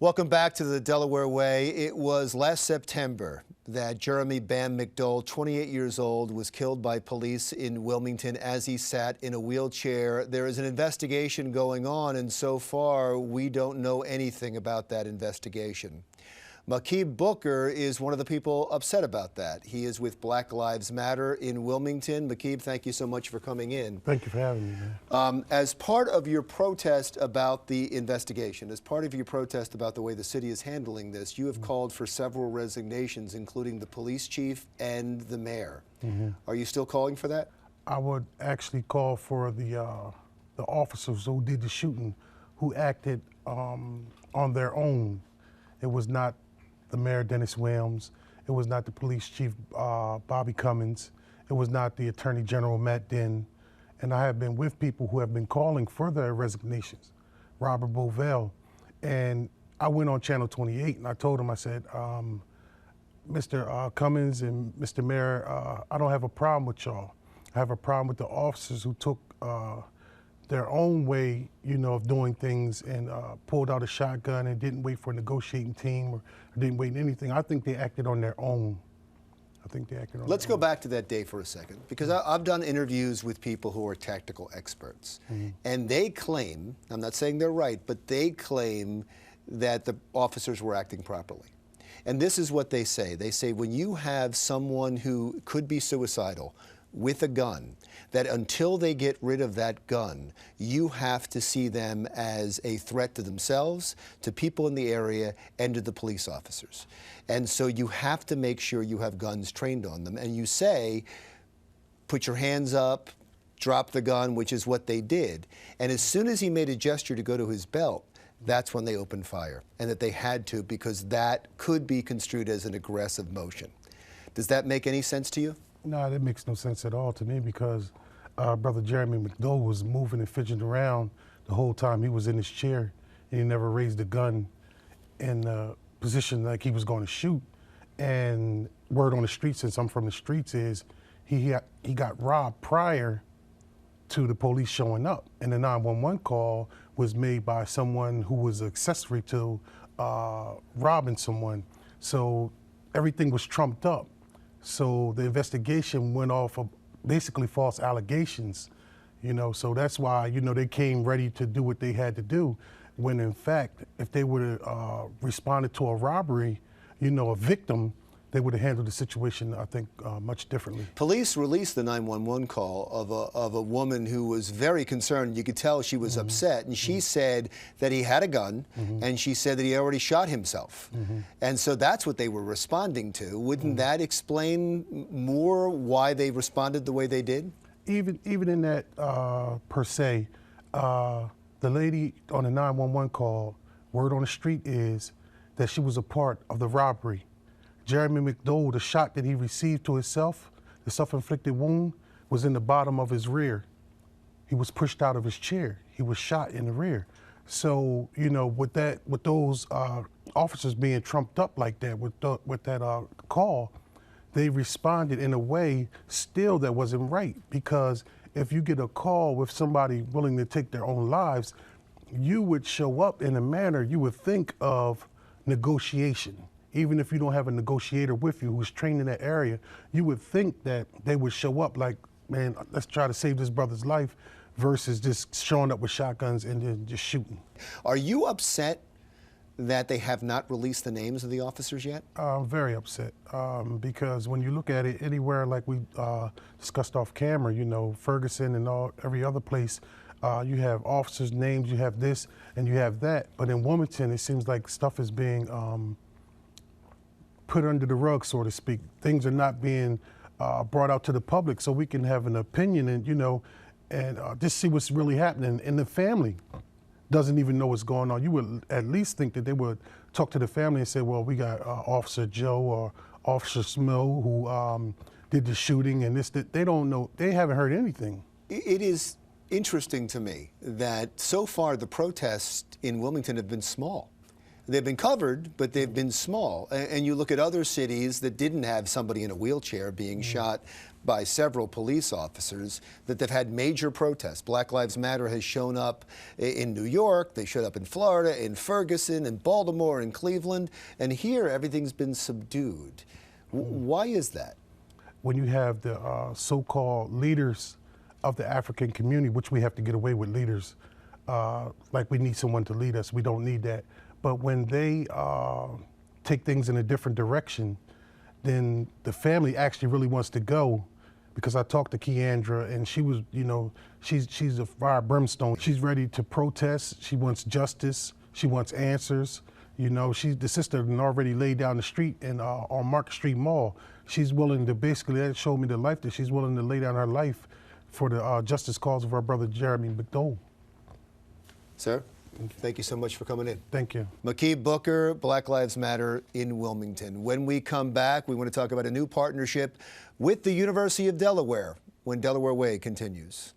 Welcome back to the Delaware Way. It was last September that Jeremy "Bam" McDole, 28 years old, was killed by police in Wilmington as he sat in a wheelchair. There is an investigation going on, and so far we don't know anything about that investigation. Mahkieb Booker is one of the people upset about that. He is with Black Lives Matter in Wilmington. Mahkieb, thank you so much for coming in. Thank you for having me, man. As part of your protest about the investigation, as part of your protest about the way the city is handling this, you have called for several resignations, including the police chief and the mayor. Are you still calling for that? I would actually call for the officers who did the shooting, who acted on their own. It was not the mayor, Dennis Williams. It was not the police chief, Bobby Cummins. It was not the attorney general, Matt Dinn. And I have been with people who have been calling for their resignations, Robert Bovell. And I went on Channel 28 and I told him, I said, Mr. Cummins and Mr. Mayor, I don't have a problem with y'all. I have a problem with the officers who took their own way, of doing things and pulled out a shotgun and didn't wait for a negotiating team or didn't wait anything. I think they acted on their own. Let's go back to that day for a second, because I've done interviews with people who are tactical experts, and they claim, I'm not saying they're right, but they claim that the officers were acting properly. And this is what they say. They say when you have someone who could be suicidal with a gun, that until they get rid of that gun, you have to see them as a threat to themselves, to people in the area, and to the police officers. And so you have to make sure you have guns trained on them. And you say, put your hands up, drop the gun, which is what they did. And as soon as he made a gesture to go to his belt, that's when they opened fire, and that they had to, because that could be construed as an aggressive motion. Does that make any sense to you? No, that makes no sense at all to me, because Brother Jeremy McDole was moving and fidgeting around the whole time he was in his chair, and he never raised the gun in the position like he was going to shoot. And word on the street, since I'm from the streets, is he got robbed prior to the police showing up. And the 911 call was made by someone who was accessory to robbing someone. So everything was trumped up. So the investigation went off of basically false allegations, so that's why, they came ready to do what they had to do, when in fact, if they would have responded to a robbery, a victim, they would have handled the situation, I think, much differently. Police released the 911 call of a woman who was very concerned. You could tell she was upset, and she said that he had a gun, and she said that he already shot himself. And so that's what they were responding to. Wouldn't that explain more why they responded the way they did? Even in that, per se, the lady on the 911 call, word on the street is that she was a part of the robbery. Jeremy McDole, the shot that he received to himself, the self-inflicted wound, was in the bottom of his rear. He was pushed out of his chair. He was shot in the rear. So, with those officers being trumped up like that, with that call, they responded in a way still that wasn't right. Because if you get a call with somebody willing to take their own lives, you would show up in a manner you would think of negotiation. Even if you don't have a negotiator with you who's trained in that area, you would think that they would show up like, man, let's try to save this brother's life, versus just showing up with shotguns and then just shooting. Are you upset that they have not released the names of the officers yet? I'm very upset, because when you look at it anywhere, like we discussed off camera, Ferguson and every other place, you have officers' names, you have this and you have that. But in Wilmington, it seems like stuff is being put under the rug, so to speak. Things are not being brought out to the public so we can have an opinion and just see what's really happening. And the family doesn't even know what's going on. You would at least think that they would talk to the family and say, well, we got Officer Joe or Officer Smo who did the shooting and this, that. They don't know. They haven't heard anything. It is interesting to me that so far the protests in Wilmington have been small. They've been covered, but they've been small. And you look at other cities that didn't have somebody in a wheelchair being shot by several police officers, that they've had major protests. Black Lives Matter has shown up in New York, they showed up in Florida, in Ferguson, in Baltimore, in Cleveland, and here everything's been subdued. Why is that? When you have the so-called leaders of the African community, which we have to get away with leaders, like we need someone to lead us, we don't need that. But when they take things in a different direction, then the family actually really wants to go. Because I talked to Keandra, and she was, you know, she's a fire brimstone. She's ready to protest. She wants justice. She wants answers. You know, the sister had already laid down the street on Market Street Mall. She's willing to basically, that showed me the life that she's willing to lay down her life for the justice cause of our brother Jeremy McDole. Sir, thank you so much for coming in. Thank you. Mahkieb Booker, Black Lives Matter in Wilmington. When we come back, we want to talk about a new partnership with the University of Delaware when Delaware Way continues.